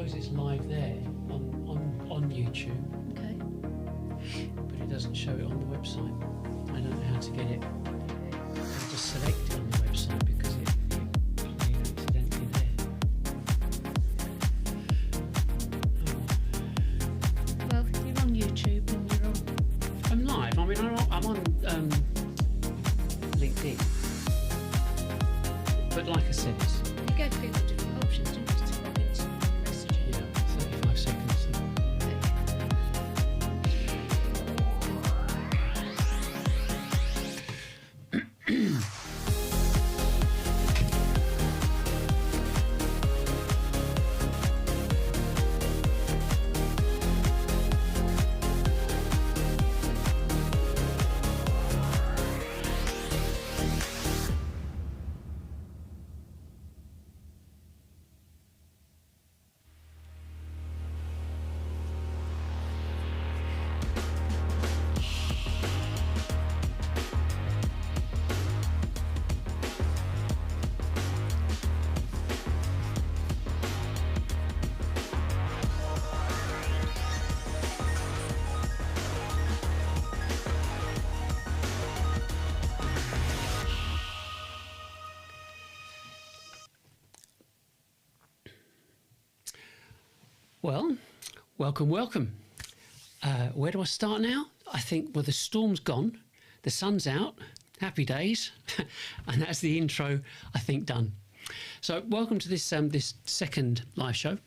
shows it's live there on YouTube. Okay. But it doesn't show it on the website. I don't know how to get it. I just select it on the website because it's accidentally there. Well, you're on YouTube and you're on... I'm live. I mean, I'm on LinkedIn. But like I said, You gave people different options, didn't you, to log into messaging? yeah, 35 seconds. Well, welcome. Where do I start now? I think, well, the storm's gone, the sun's out, happy days, and that's the intro, I think, done. So welcome to this this second live show.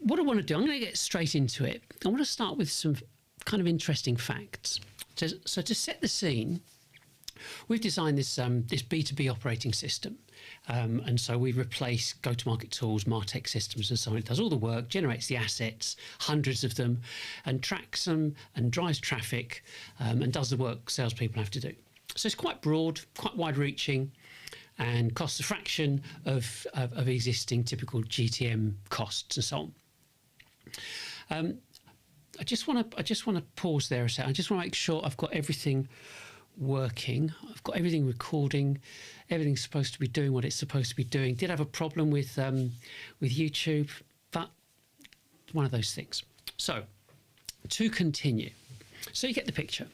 What I want to do, I'm going to get straight into it. I want to start with some kind of interesting facts. So to set the scene, we've designed this this B2B operating system. And so we replace go-to-market tools, Martech systems and so on. It does all the work, generates the assets, hundreds of them, and tracks them and drives traffic and does the work salespeople have to do. So it's quite broad, quite wide-reaching, and costs a fraction of existing typical GTM costs and so on. I just want to pause there a second. I just want to make sure I've got everything working. I've got everything recording. Everything's supposed to be doing what it's supposed to be doing. Did have a problem with YouTube, but one of those things. So to continue, so you get the picture.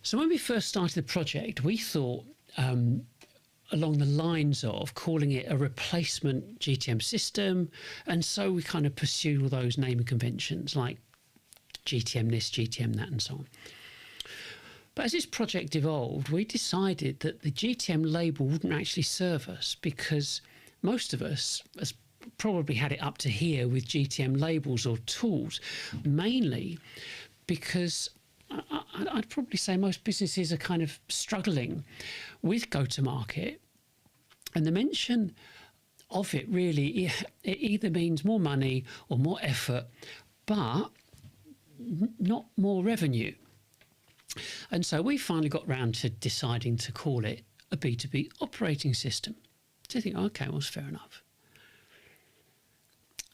So when we first started the project, we thought along the lines of calling it a replacement GTM system, and so we kind of pursued all those naming conventions like GTM this, GTM that, and so on. But as this project evolved, we decided that the GTM label wouldn't actually serve us, because most of us has probably had it up to here with GTM labels or tools, mainly because I'd probably say most businesses are kind of struggling with go-to-market, and the mention of it really, it either means more money or more effort, but not more revenue. And so we finally got round to deciding to call it a B2B operating system. So I think, okay, well, it's fair enough.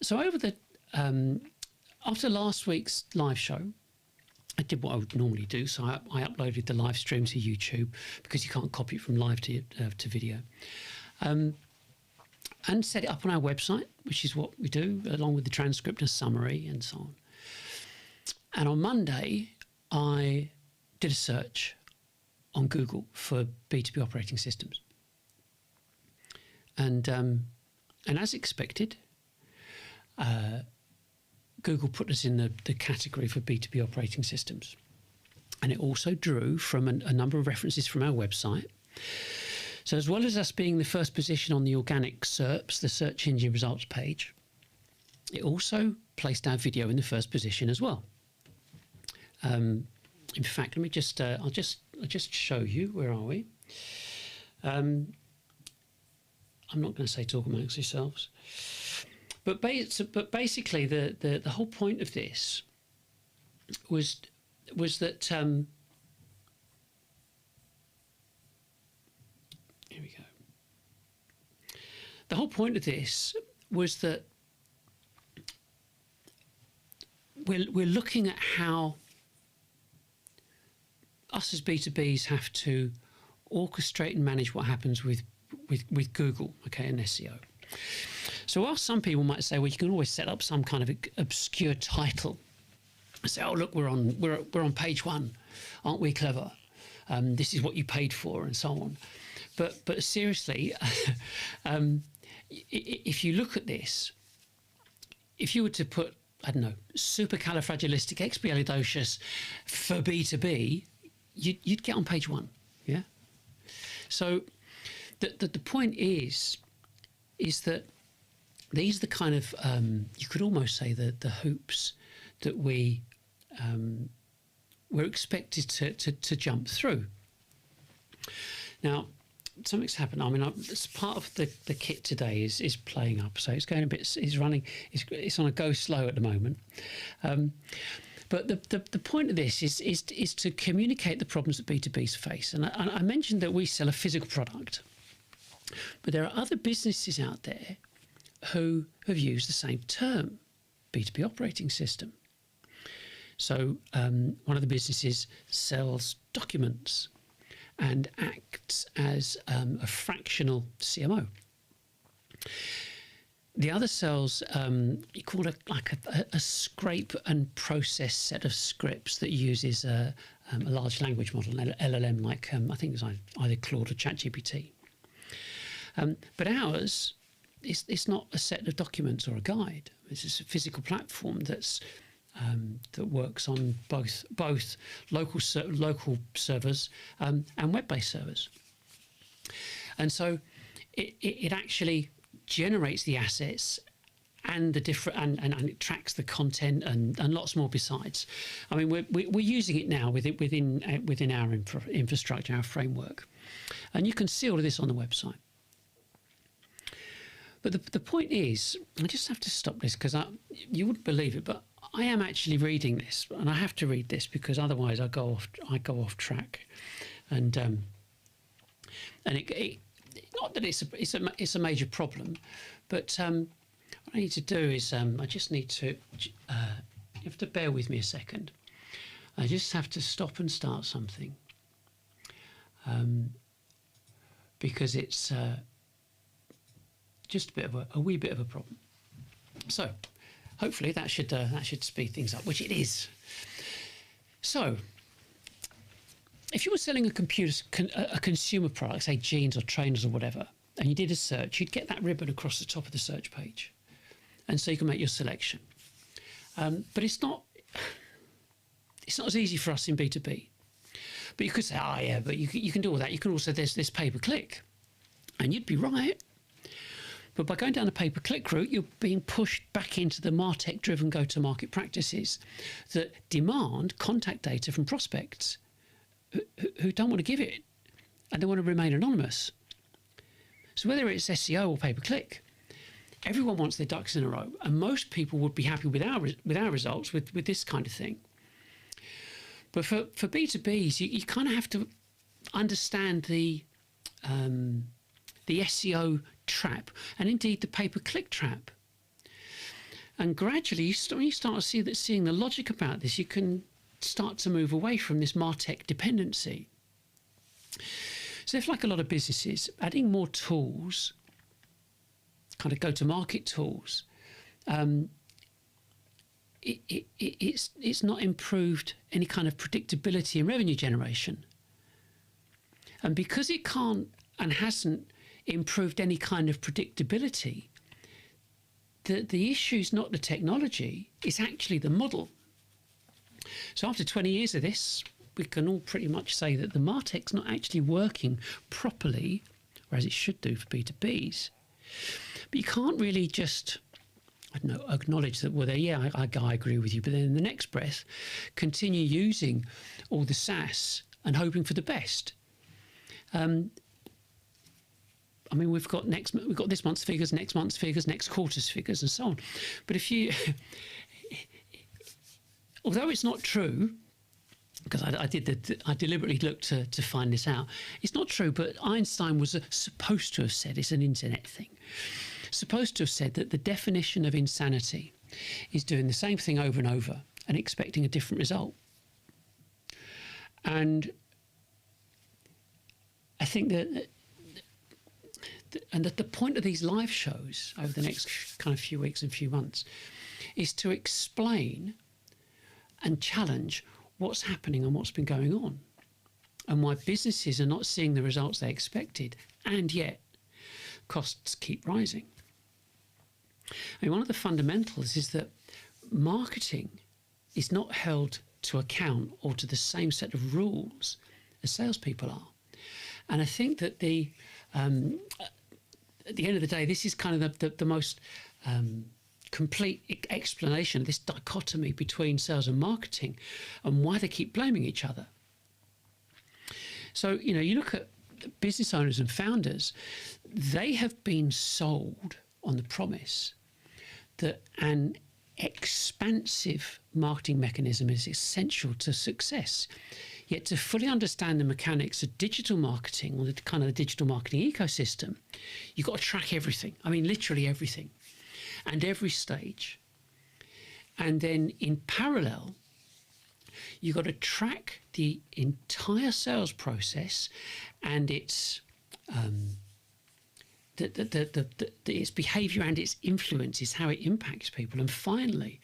So over the after last week's live show, I did what I would normally do. So I uploaded the live stream to YouTube, because you can't copy it from live to video, and set it up on our website, which is what we do, along with the transcript and summary and so on. And on Monday, I did a search on Google for B2B operating systems, and as expected, Google put us in the category for B2B operating systems, and it also drew from a number of references from our website. So as well as us being the first position on the organic SERPs, the search engine results page, it also placed our video in the first position as well. In fact, let me just, I'll just show you. Where are we? I'm not going to say talk amongst yourselves, but basically the whole point of this was that here we go. The whole point of this was that we're looking at how us as B2Bs have to orchestrate and manage what happens with Google, okay, and SEO. So while some people might say, well, you can always set up some kind of obscure title, say, oh look, we're on page 1, aren't we clever? This is what you paid for, and so on. But seriously, if you look at this, if you were to put, I don't know, supercalifragilisticexpialidocious for B2B, you'd get on page 1. Yeah. So the point is that these are the kind of you could almost say the hoops that we're expected to jump through. Now, something's happened. I mean, it's part of the kit today is playing up, so it's going a bit. It's running. It's on a go slow at the moment. But the point of this is to communicate the problems that B2Bs face. And I mentioned that we sell a physical product, but there are other businesses out there who have used the same term, B2B operating system. So one of the businesses sells documents and acts as a fractional CMO. The other sells, you call it like a scrape and process set of scripts that uses a large language model, an LLM, like I think it's either Claude or ChatGPT. But ours, it's not a set of documents or a guide. It's just a physical platform that works on both local servers and web-based servers. And so it actually generates the assets and the different and it tracks the content and lots more besides. I mean, we're using it now within our infrastructure, our framework, and you can see all of this on the website. But the point is, I just have to stop this because you wouldn't believe it, but I am actually reading this, and I have to read this because otherwise I go off track, and it not that it's a major problem, but what I need to do is I just need to you have to bear with me a second. I just have to stop and start something because it's just a wee bit of a problem. So hopefully that should speed things up, which it is. So if you were selling a consumer product, say jeans or trainers or whatever, and you did a search, you'd get that ribbon across the top of the search page, and so you can make your selection. But it's not as easy for us in B2B. But you could say, oh yeah, but you can do all that. You can also, there's this pay-per-click, and you'd be right. But by going down the pay-per-click route, you're being pushed back into the Martech-driven go-to-market practices that demand contact data from prospects who don't want to give it, and they want to remain anonymous. So whether it's SEO or pay-per-click, everyone wants their ducks in a row, and most people would be happy with our results with this kind of thing. But for B2Bs, you kind of have to understand the SEO trap, and indeed the pay-per-click trap. And gradually, when you start seeing the logic about this, you can start to move away from this Martech dependency. So if, like a lot of businesses, adding more tools, kind of go-to-market tools, it's not improved any kind of predictability in revenue generation. And because it can't and hasn't improved any kind of predictability, the issue is not the technology, it's actually the model. So after 20 years of this, we can all pretty much say that the Martech's not actually working properly, or as it should do for B2Bs. But you can't really just, I don't know, acknowledge that, well, yeah, I agree with you, but then in the next breath, continue using all the SaaS and hoping for the best. I mean, we've got this month's figures, next month's figures, next quarter's figures, and so on. But if you, although it's not true, because I deliberately looked to find this out, it's not true. But Einstein was supposed to have said, it's an internet thing, supposed to have said that the definition of insanity is doing the same thing over and over and expecting a different result. And I think that the point of these live shows over the next kind of few weeks and few months is to explain and challenge what's happening and what's been going on, and why businesses are not seeing the results they expected, and yet costs keep rising. I mean, one of the fundamentals is that marketing is not held to account or to the same set of rules as salespeople are. And I think that at the end of the day, this is kind of the most complete explanation of this dichotomy between sales and marketing and why they keep blaming each other. So, you look at business owners and founders, they have been sold on the promise that an expansive marketing mechanism is essential to success. Yet to fully understand the mechanics of digital marketing, or the kind of the digital marketing ecosystem, you've got to track everything. I mean, literally everything, and every stage. And then in parallel, you've got to track the entire sales process and its its behaviour and its influences, how it impacts people. And finally,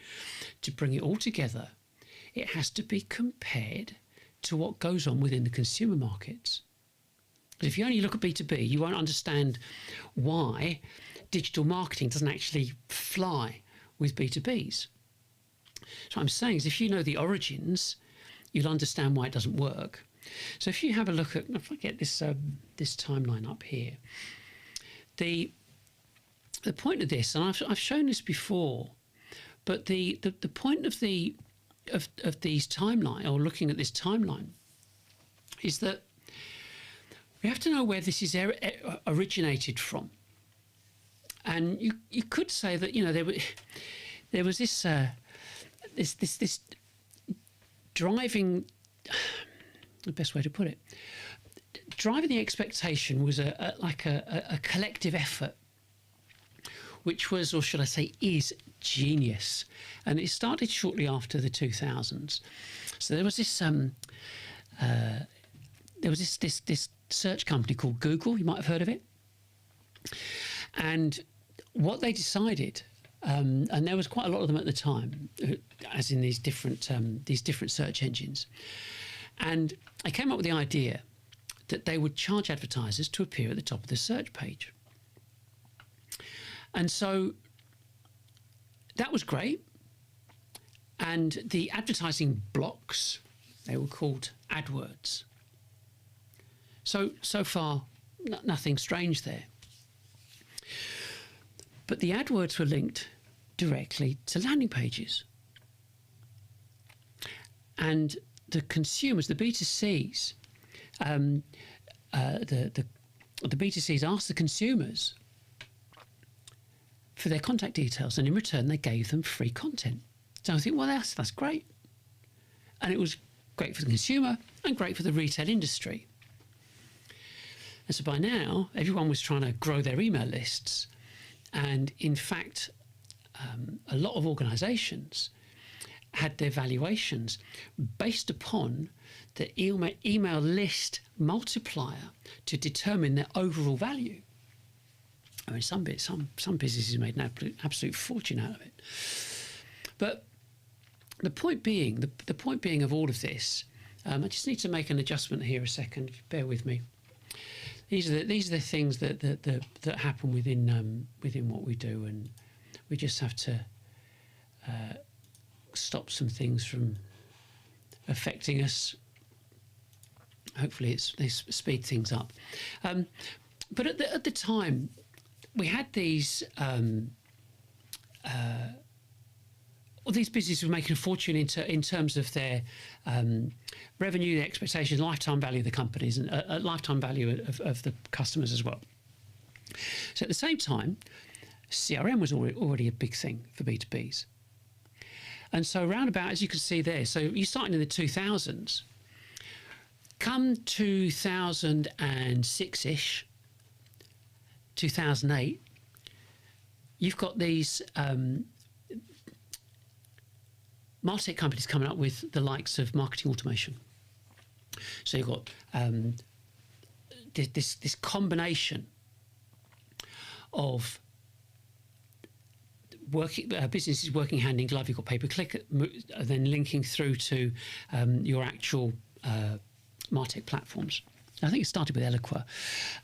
to bring it all together, it has to be compared to what goes on within the consumer markets. Because if you only look at B2B, you won't understand why digital marketing doesn't actually fly with B2Bs. So what I'm saying is, if you know the origins, you'll understand why it doesn't work. So if you have a look at, if I get this this timeline up here, the point of this, and I've shown this before, but the point of these timeline, or looking at this timeline, is that we have to know where this is originated from. And you could say that there was this this driving, the best way to put it, driving the expectation was a collective effort, which was, or should I say is, genius. And it started shortly after the 2000s. So there was this search company called Google. You might have heard of it. And what they decided, and there was quite a lot of them at the time, as in these different search engines, and they came up with the idea that they would charge advertisers to appear at the top of the search page. And so that was great. And the advertising blocks, they were called AdWords. So far, nothing strange there. But the AdWords were linked directly to landing pages. And the consumers, the B2Cs, the B2Cs asked the consumers for their contact details, and in return they gave them free content. So I think, well, that's great. And it was great for the consumer and great for the retail industry. And so by now, everyone was trying to grow their email lists. And in fact, a lot of organisations had their valuations based upon the email list multiplier to determine their overall value. I mean, some businesses made an absolute fortune out of it. But the point being of all of this, I just need to make an adjustment here a second. Bear with me. These are the things that happen within what we do, and we just have to stop some things from affecting us. Hopefully, they speed things up. But at the time, we had these. All these businesses were making a fortune in terms of their revenue, their expectations, lifetime value of the companies, and lifetime value of the customers as well. So at the same time, CRM was already a big thing for B2Bs. And so round about, as you can see there, so you're starting in the 2000s. Come 2006-ish, 2008, you've got these Martech companies coming up with the likes of marketing automation. So you've got this combination of businesses working hand in glove. You've got pay-per-click, then linking through to your actual Martech platforms. I think it started with Eloqua.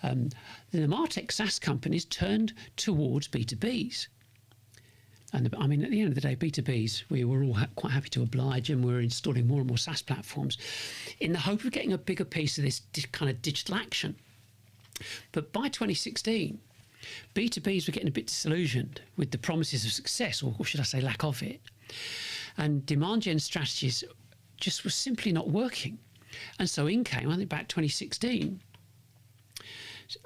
Then the Martech SaaS companies turned towards B2Bs. And I mean, at the end of the day, B2Bs, we were all quite happy to oblige, and we're installing more and more SaaS platforms in the hope of getting a bigger piece of this kind of digital action. But by 2016, B2Bs were getting a bit disillusioned with the promises of success, or should I say lack of it. And demand gen strategies just were simply not working. And so in came, I think, back 2016.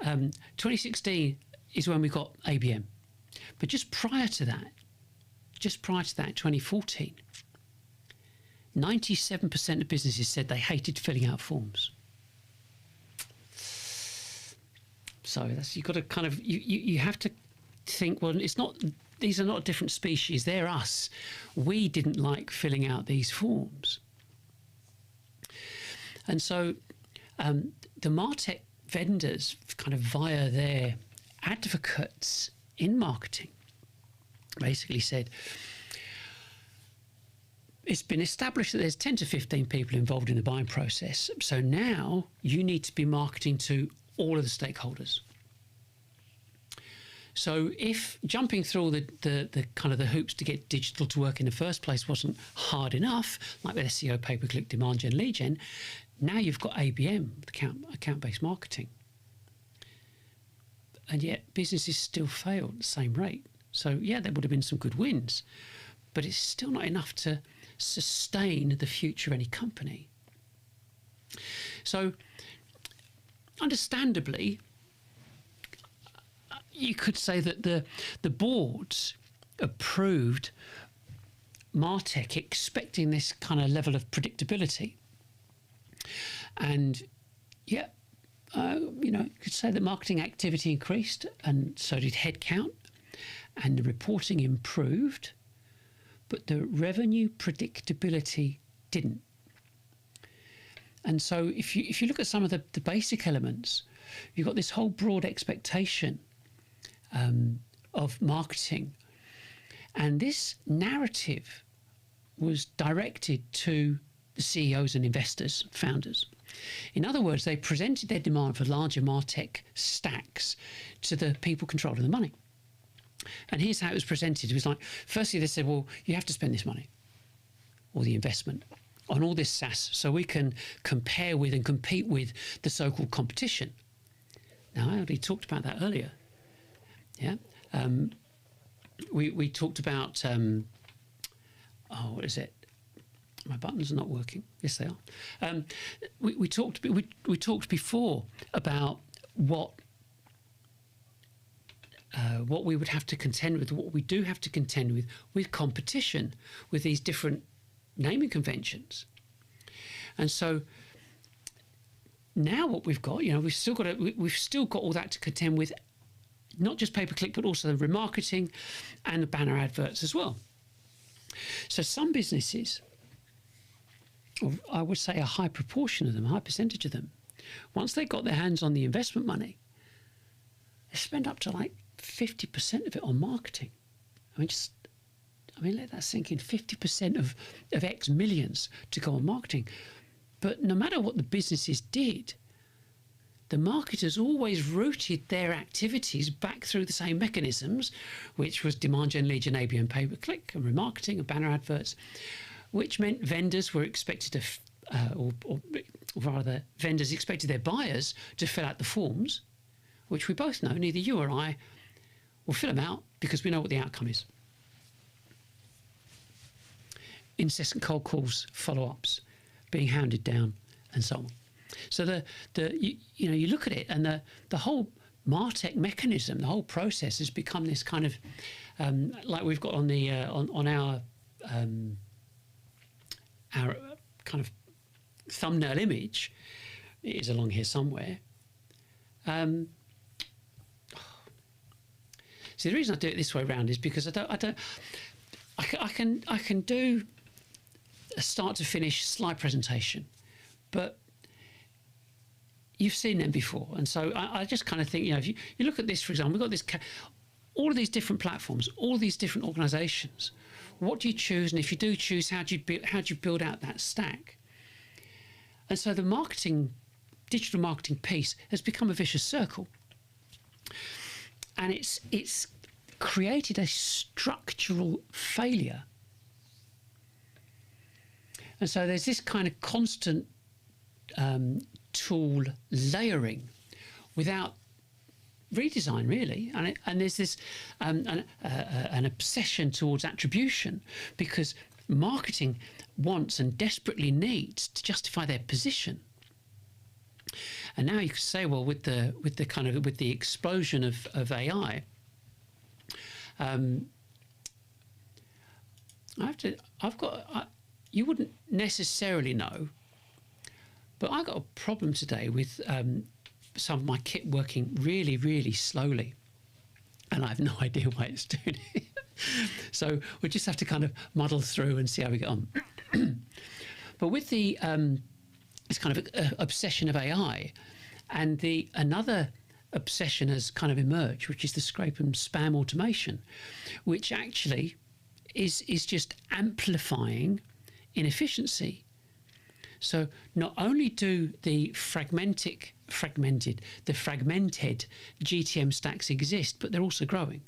2016 is when we got ABM. But just prior to that, 2014, 97% of businesses said they hated filling out forms. So that's, you've got to kind of, you have to think, well, it's not, these are not a different species, they're us. We didn't like filling out these forms. And so the Martech vendors, kind of via their advocates in marketing, basically said, it's been established that there's 10 to 15 people involved in the buying process. So now you need to be marketing to all of the stakeholders. So if jumping through all the kind of the hoops to get digital to work in the first place wasn't hard enough, like with SEO, pay-per-click, demand gen, lead gen, now you've got ABM, account-based marketing. And yet businesses still fail at the same rate. So yeah, there would have been some good wins, but it's still not enough to sustain the future of any company. So understandably, you could say that the boards approved Martech expecting this kind of level of predictability. And yeah, you could say that marketing activity increased, and so did headcount, and the reporting improved, but the revenue predictability didn't. And so if you look at some of the basic elements, you've got this whole broad expectation of marketing, and this narrative was directed to the CEOs and investors, founders. In other words, they presented their demand for larger Martech stacks to the people controlling the money. And here's how it was presented. It was like, firstly, they said, well, you have to spend this money, or the investment, on all this SaaS, so we can compare with and compete with the so-called competition. Now, I already talked about that earlier. Yeah, we talked about what is it? My buttons are not working. Yes, they are. We talked before about what we would have to contend with, what we do have to contend with competition, with these different naming conventions. And so now what we've got, we've still got all that to contend with, not just pay-per-click, but also the remarketing and the banner adverts as well. So some businesses, or I would say a high proportion of them, a high percentage of them, once they got their hands on the investment money, they spend up to like 50% of it on marketing. I mean, let that sink in. 50% of X millions to go on marketing. But no matter what the businesses did, the marketers always routed their activities back through the same mechanisms, which was demand gen, lead gen, ABM, pay-per-click, and remarketing and banner adverts, which meant vendors were expected to, or rather, vendors expected their buyers to fill out the forms, which we both know, neither you or I will fill them out because we know what the outcome is. Incessant cold calls, follow-ups, being hounded down, and so on. So you look at it, and the whole Martech mechanism, the whole process has become this kind of like we've got on the on our kind of thumbnail image. It is along here somewhere. See, the reason I do it this way around is because I can do a start to finish slide presentation, but you've seen them before. And so I just kind of think, if you look at this, for example, we've got this, all of these different platforms, all these different organisations. What do you choose? And if you do choose, how do you build out that stack? And so the digital marketing piece has become a vicious circle. And it's created a structural failure. And so there's this kind of constant tool layering without redesign, really, and there's this an obsession towards attribution, because marketing wants and desperately needs to justify their position. And now you could say, well, with the explosion of AI, you wouldn't necessarily know, but I got a problem today with some of my kit working really, really slowly, and I have no idea why it's doing it. So we just have to kind of muddle through and see how we get on. But with the this kind of obsession of AI, and another obsession has kind of emerged, which is the scrape and spam automation, which actually is just amplifying inefficiency. So not only do the fragmented GTM stacks exist, but they're also growing.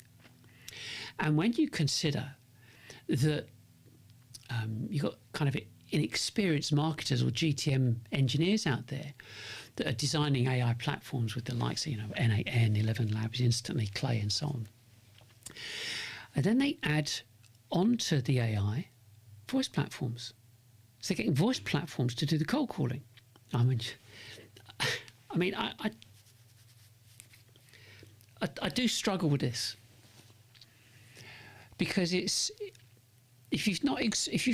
And when you consider that you've got kind of inexperienced marketers or GTM engineers out there that are designing AI platforms with the likes of N8N, 11 Labs, Instantly, Clay, and so on, and then they add onto the AI voice platforms. So they're getting voice platforms to do the cold calling. I do struggle with this, because if you've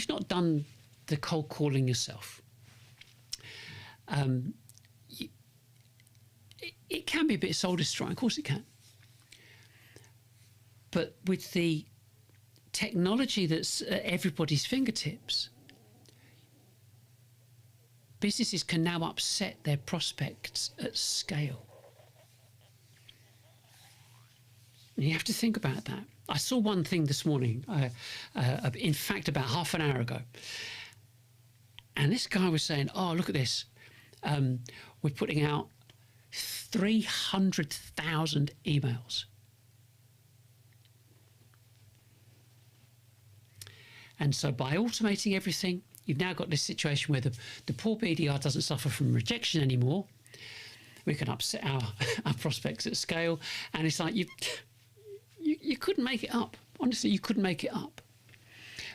not done the cold calling yourself, it can be a bit soul destroying. Of course it can. But with the technology that's at everybody's fingertips, businesses can now upset their prospects at scale. And you have to think about that. I saw one thing this morning, in fact, about half an hour ago. And this guy was saying, oh, look at this. We're putting out 300,000 emails. And so by automating everything, you've now got this situation where the poor BDR doesn't suffer from rejection anymore. We can upset our prospects at scale. And it's like you couldn't make it up. Honestly, you couldn't make it up.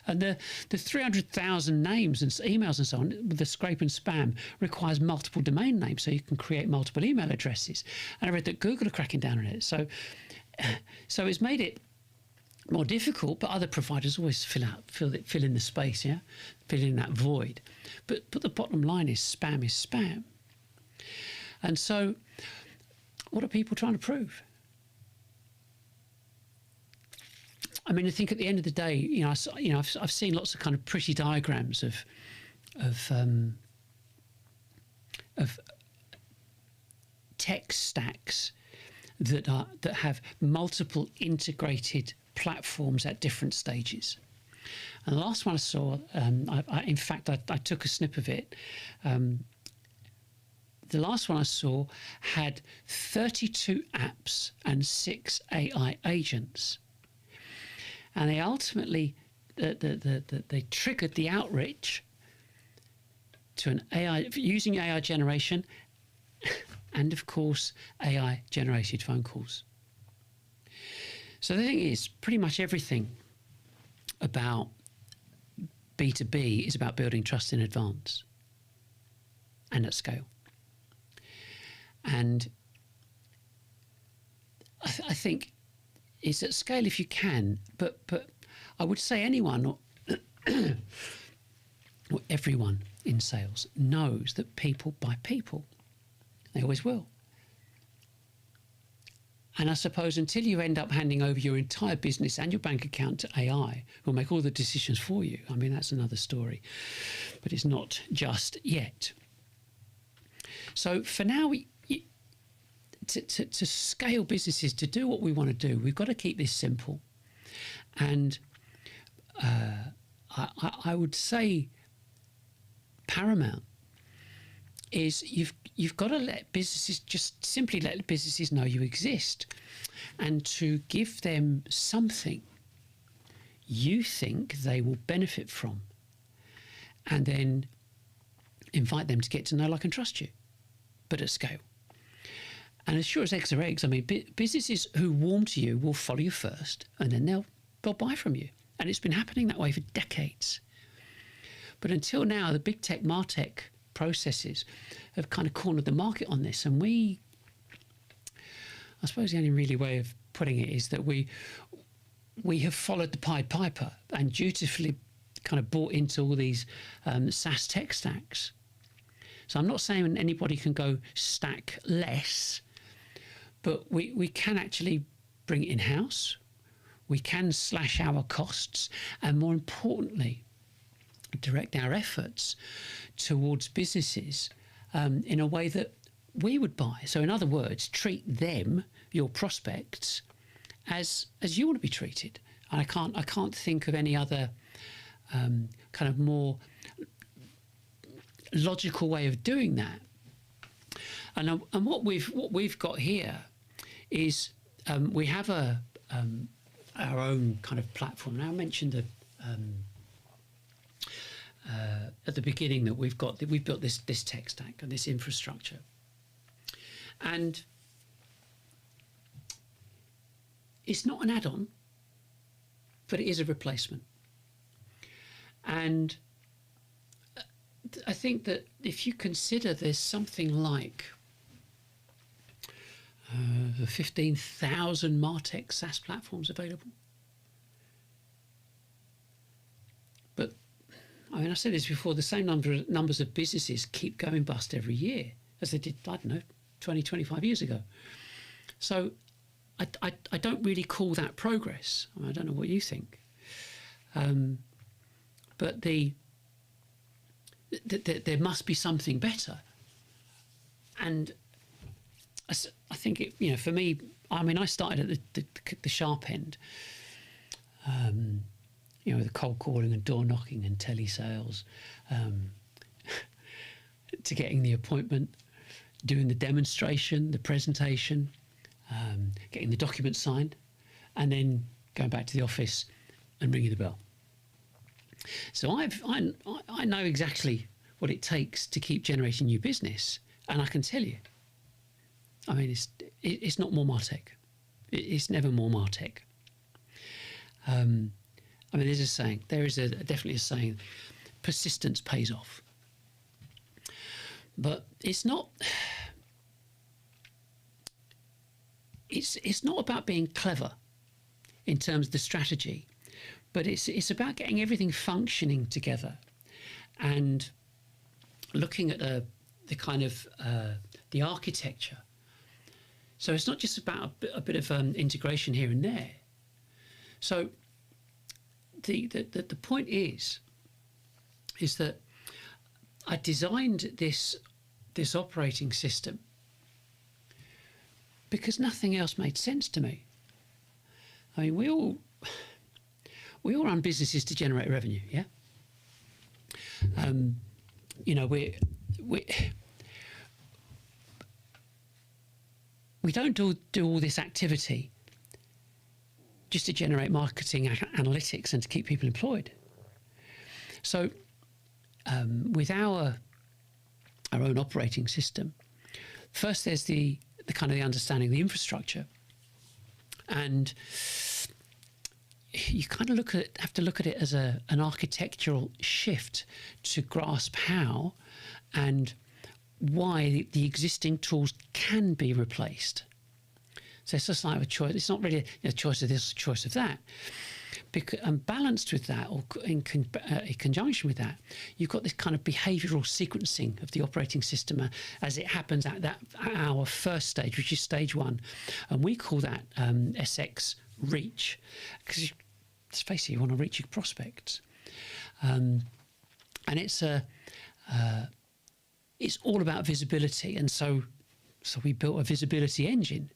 And the 300,000 names and emails and so on, with the scrape and spam, requires multiple domain names, so you can create multiple email addresses. And I read that Google are cracking down on it. So it's made it more difficult, but other providers always fill in the space, yeah, fill in that void. But the bottom line is spam. And so, what are people trying to prove? I mean, I think at the end of the day, I've seen lots of kind of pretty diagrams of tech stacks that have multiple integrated platforms at different stages. And the last one I saw, in fact, I took a snip of it. The last one I saw had 32 apps and 6 AI agents. And they ultimately, they triggered the outreach to an AI, using AI generation and, of course, AI generated phone calls. So the thing is, pretty much everything about B2B is about building trust in advance and at scale. And I think it's at scale if you can, but I would say anyone or everyone in sales knows that people buy people. They always will. And I suppose until you end up handing over your entire business and your bank account to AI, who'll make all the decisions for you, I mean, that's another story. But it's not just yet. So for now, to scale businesses, to do what we want to do, we've got to keep this simple. And I would say paramount is you've got to let businesses, just simply let businesses know you exist, and to give them something you think they will benefit from, and then invite them to get to know, like, and trust you, but at scale. And as sure as eggs are eggs, I mean, businesses who warm to you will follow you first, and then they'll buy from you. And it's been happening that way for decades. But until now, the big tech, Martech processes have kind of cornered the market on this. And I suppose the only really way of putting it is that we have followed the Pied Piper and dutifully kind of bought into all these SaaS tech stacks. So I'm not saying anybody can go stack less, but we can actually bring it in-house. We can slash our costs, and more importantly, direct our efforts towards businesses in a way that we would buy. So in other words, treat them, your prospects, as you want to be treated. And I can't think of any other kind of more logical way of doing that. And what we've got here is we have our own kind of platform. Now, I mentioned at the beginning that we've built this tech stack and this infrastructure, and it's not an add-on, but it is a replacement. And I think that if you consider there's something like 15,000 Martech SaaS platforms available. But I mean, I said this before, the same numbers of businesses keep going bust every year as they did, I don't know, 20, 25 years ago. So I don't really call that progress. I don't know what you think. But there must be something better. And I think it, for me, I mean, I started at the sharp end, the cold calling and door knocking and telesales, to getting the appointment, doing the demonstration, the presentation, getting the document signed, and then going back to the office and ringing the bell. So I know exactly what it takes to keep generating new business, and I can tell you, I mean, it's not more Martech. It's never more Martech. I mean, there's a saying. There is definitely a saying. Persistence pays off. But it's not. It's not about being clever in terms of the strategy, but it's about getting everything functioning together, and looking at the kind of the architecture. So it's not just about a bit of integration here and there. So the point is that I designed this operating system because nothing else made sense to me. I mean, we all run businesses to generate revenue, yeah. We don't do all this activity just to generate marketing analytics and to keep people employed. So with our own operating system, first there's the kind of the understanding of the infrastructure, and you kind of have to look at it as an architectural shift to grasp how and why the existing tools can be replaced. So it's just like a choice. It's not really a choice of this, a choice of that. And balanced with that, or in conjunction with that, you've got this kind of behavioural sequencing of the operating system as it happens at our first stage, which is stage one, and we call that SX reach, because let's face it, you want to reach your prospects, and it's all about visibility. And so So we built a visibility engine,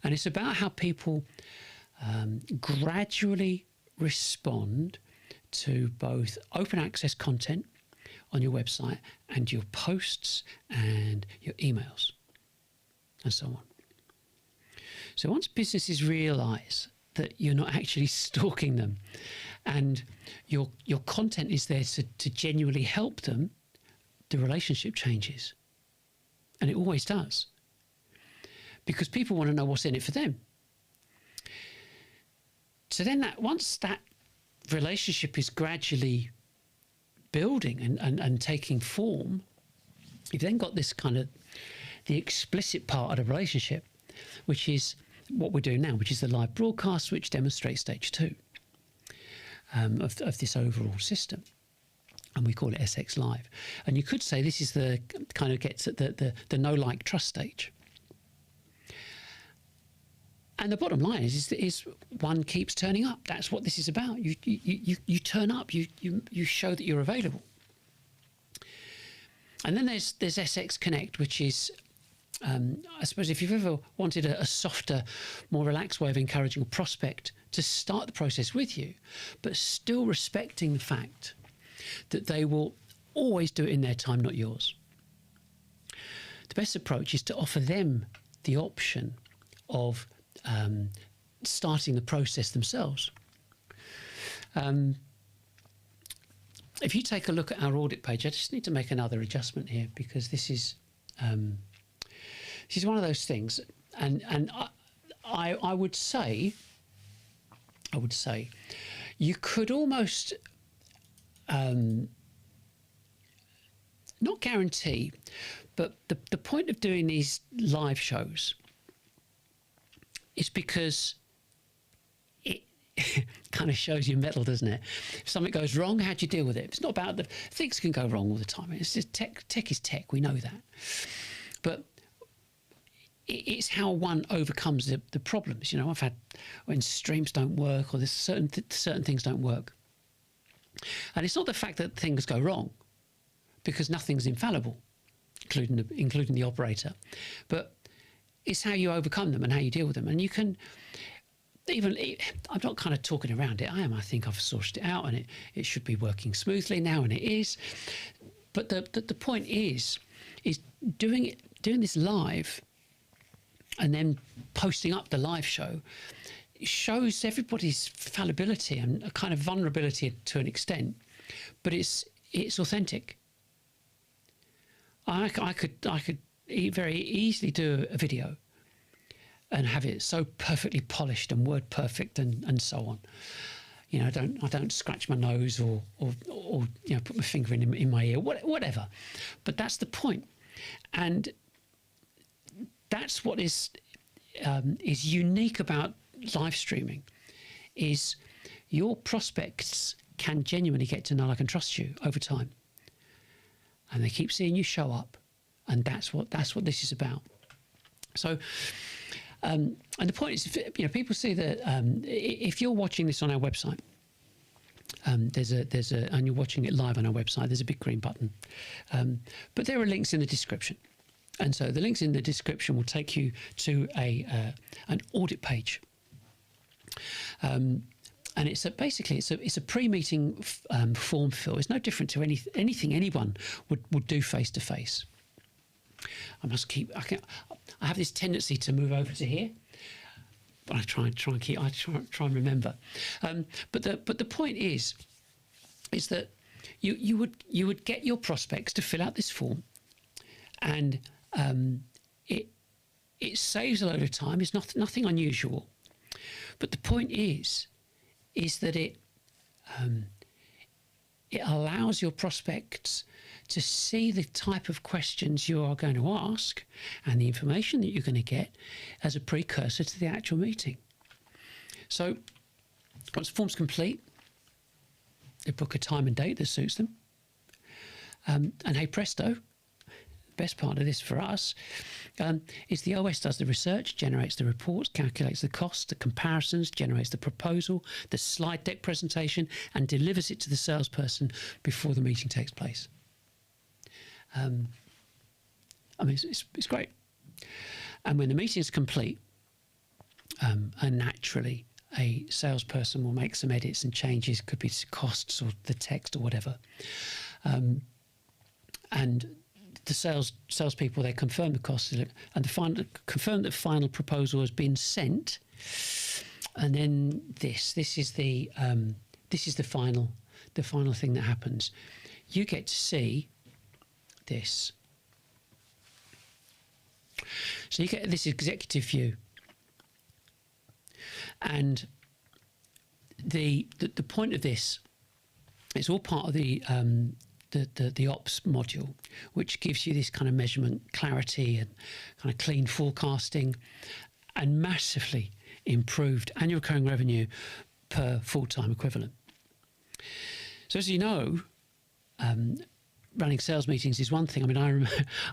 and it's about how people gradually respond to both open access content on your website and your posts and your emails and so on. So once businesses realise that you're not actually stalking them and your content is there to genuinely help them, the relationship changes. And it always does. Because people want to know what's in it for them. So then once that relationship is gradually building and taking form, you've then got this kind of the explicit part of the relationship, which is what we're doing now, which is the live broadcast, which demonstrates stage 2 of this overall system. And we call it SX Live. And you could say this is the kind of gets at the know, like, trust stage. And the bottom line is one keeps turning up. That's what this is about. You turn up. You show that you're available. And then there's SX Connect, which is, I suppose, if you've ever wanted a softer, more relaxed way of encouraging a prospect to start the process with you, but still respecting the fact that they will always do it in their time, not yours. The best approach is to offer them the option of starting the process themselves. If you take a look at our audit page, I just need to make another adjustment here, because this is one of those things, and I would say you could almost not guarantee, but the point of doing these live shows is because it kind of shows your mettle, doesn't it? If something goes wrong, how do you deal with it? It's not about things can go wrong all the time. It's just tech is tech. We know that, but it's how one overcomes the problems. You know, I've had when streams don't work, or there's certain things don't work, and it's not the fact that things go wrong, because nothing's infallible, including the operator, but it's how you overcome them and how you deal with them. And you can even, I'm not kind of talking around it. I think I've sourced it out, and it should be working smoothly now, and it is. But the point is doing this live and then posting up the live show shows everybody's fallibility and a kind of vulnerability to an extent, but it's authentic. I could very easily do a video and have it so perfectly polished and word perfect and so on. You know, I don't scratch my nose or you know, put my finger in my ear, whatever. But that's the point, and that's what is unique about live streaming, is your prospects can genuinely get to know, like, and trust you over time, and they keep seeing you show up, and that's what this is about. So, and the point is, you know, people see that if you're watching this on our website, and you're watching it live on our website, there's a big green button, but there are links in the description. And so the links in the description will take you to an audit page, and it's basically a pre-meeting form fill. It's no different to anything anyone would do face to face. I have this tendency to move over to here, but I try and remember. But the point is that you would get your prospects to fill out this form, and it saves a load of time. It's nothing unusual, but the point is that it allows your prospects to see the type of questions you are going to ask and the information that you're going to get as a precursor to the actual meeting. So once the form's complete, they book a time and date that suits them, and hey presto, best part of this for us is the OS does the research, generates the reports, calculates the costs, the comparisons, generates the proposal, the slide deck presentation, and delivers it to the salesperson before the meeting takes place. I mean, it's great. And when the meeting is complete, and naturally a salesperson will make some edits and changes, could be costs or the text or whatever. And the salespeople, they confirm the costs and confirm that final proposal has been sent. And then this is the final thing that happens. You get to see this. So you get this executive view, and the point of this, it's all part of the ops module, which gives you this kind of measurement clarity and kind of clean forecasting and massively improved annual recurring revenue per full-time equivalent. So as you know, running sales meetings is one thing. I mean, I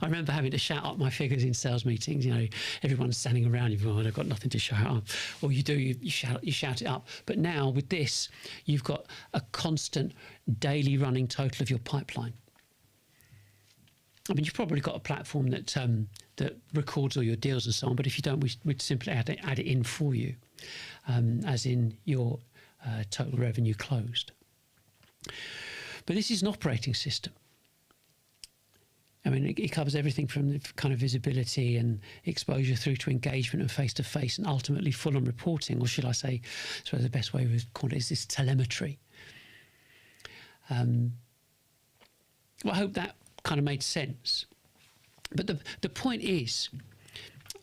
remember having to shout up my figures in sales meetings. You know, everyone's standing around you, oh, I've got nothing to shout up. Or you shout it up. But now with this, you've got a constant daily running total of your pipeline. I mean, you've probably got a platform that that records all your deals and so on. But if you don't, we'd simply add it in for you, as in your total revenue closed. But this is an operating system. I mean, it covers everything from the kind of visibility and exposure through to engagement and face-to-face and ultimately full-on reporting, or should I say, so the best way we call it is this telemetry. Well, I hope that kind of made sense. But the point is,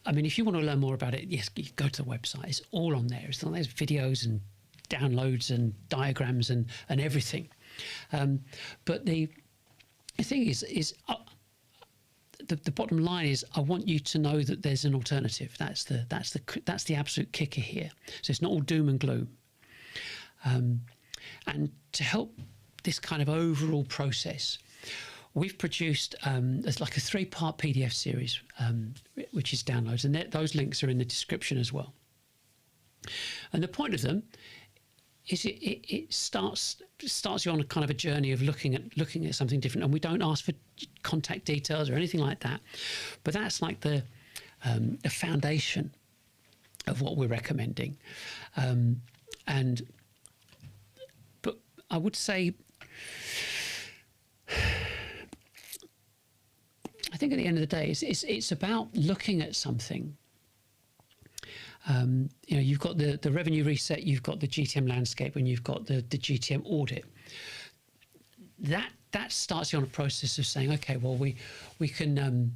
I mean, if you want to learn more about it, yes, you go to the website. It's all on there. It's on there's videos and downloads and diagrams and everything. But the thing is the bottom line is, I want you to know that there's an alternative. That's the absolute kicker here. So it's not all doom and gloom. And to help this kind of overall process, we've produced there's like a 3-part PDF series, which is downloads, and those links are in the description as well. And the point of them is it starts you on a kind of a journey of looking at something different, and we don't ask for contact details or anything like that, but that's like the foundation of what we're recommending. But I would say, I think at the end of the day, it's about looking at something. You know, you've got the revenue reset, you've got the GTM landscape, and you've got the GTM audit. That starts you on a process of saying, okay, well, we can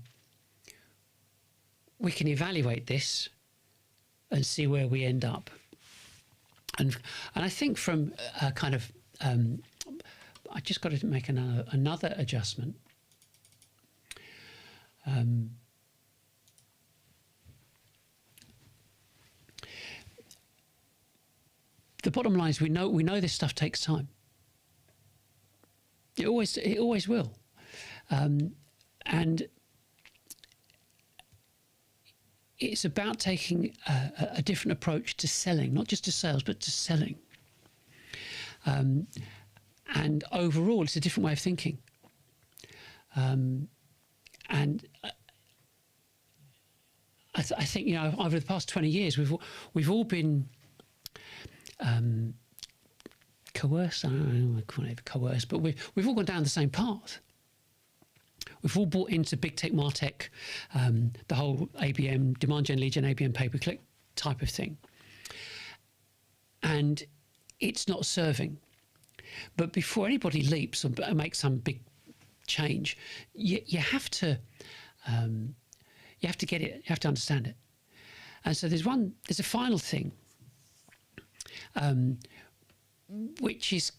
evaluate this and see where we end up. And I think from a kind of I just got to make another adjustment. The bottom line is we know this stuff takes time. It always will, and it's about taking a different approach to selling, not just to sales, but to selling. And overall, it's a different way of thinking. And I think, you know, over the past 20 years, we've all been coerced. I don't know, I can't even coerce, but we've all gone down the same path. We've all bought into big tech, Martech, the whole ABM, demand gen, lead gen, ABM, pay-per-click type of thing. And it's not serving. But before anybody leaps or makes some big change, you have to get it, you have to understand it. And so there's a final thing, which is,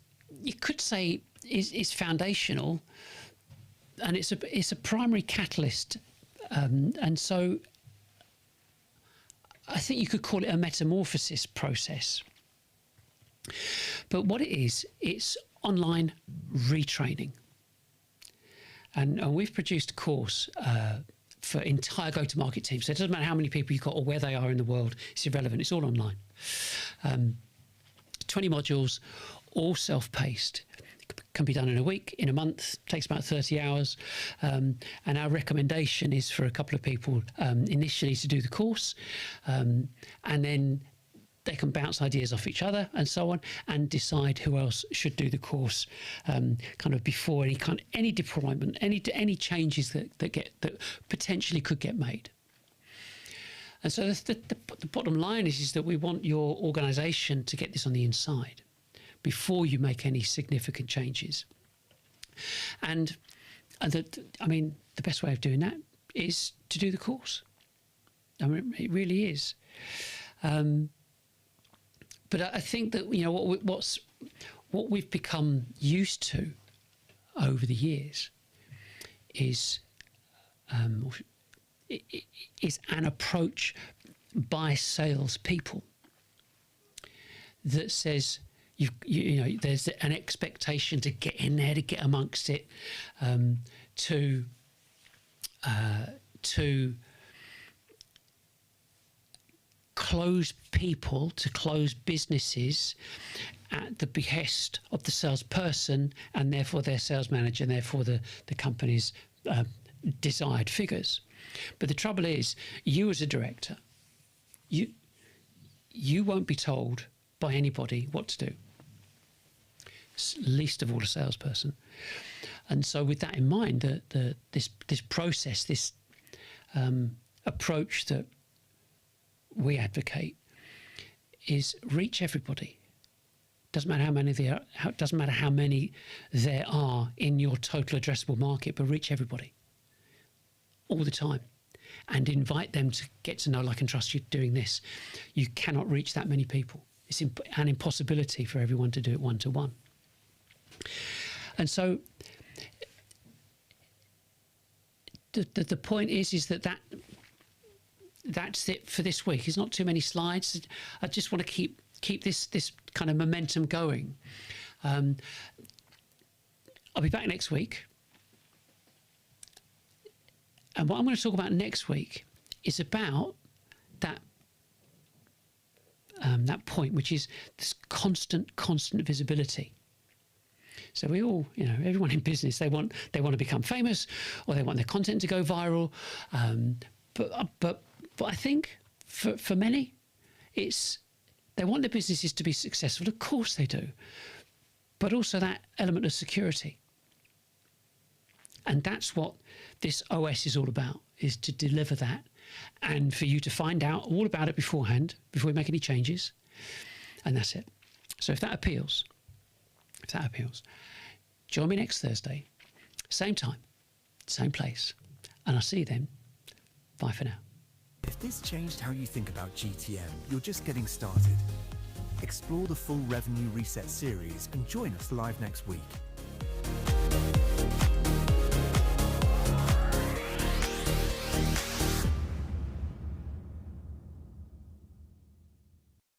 you could say, is foundational, and it's a primary catalyst, and so I think you could call it a metamorphosis process. But what it is, it's online retraining, and we've produced a course for entire go-to-market teams. So it doesn't matter how many people you've got or where they are in the world; it's irrelevant. It's all online. 20 modules, all self-paced, can be done in a week, in a month, takes about 30 hours. And our recommendation is for a couple of people initially to do the course, and then they can bounce ideas off each other and so on, and decide who else should do the course kind of before any deployment, any changes that potentially could get made. And so the bottom line is that we want your organisation to get this on the inside before you make any significant changes. And the best way of doing that is to do the course. I mean, it really is. But I think that what we've become used to over the years is an approach by salespeople that says there's an expectation to get in there, to get amongst it, to close people, to close businesses at the behest of the salesperson and therefore their sales manager and therefore the company's desired figures. But the trouble is, you as a director, you won't be told by anybody what to do, least of all a salesperson. And so with that in mind, this process, this approach that we advocate is reach everybody. Doesn't matter how many there are, doesn't matter how many there are in your total addressable market, but reach everybody all the time and invite them to get to know, like, and trust you doing this. You cannot reach that many people. It's an impossibility for everyone to do it one-to-one. And so the point is that that's it for this week. It's not too many slides. I just want to keep this kind of momentum going. I'll be back next week. And what I'm going to talk about next week is about that point, which is this constant visibility. So we all, everyone in business, they want to become famous, or they want their content to go viral. But I think for many, they want their businesses to be successful. Of course they do, but also that element of security. And that's what this OS is all about, is to deliver that, and for you to find out all about it beforehand, before we make any changes. And that's it. So if that appeals, join me next Thursday, same time, same place, and I'll see you then. Bye for now. If this changed how you think about GTM, you're just getting started. Explore the full Revenue Reset series and join us live next week.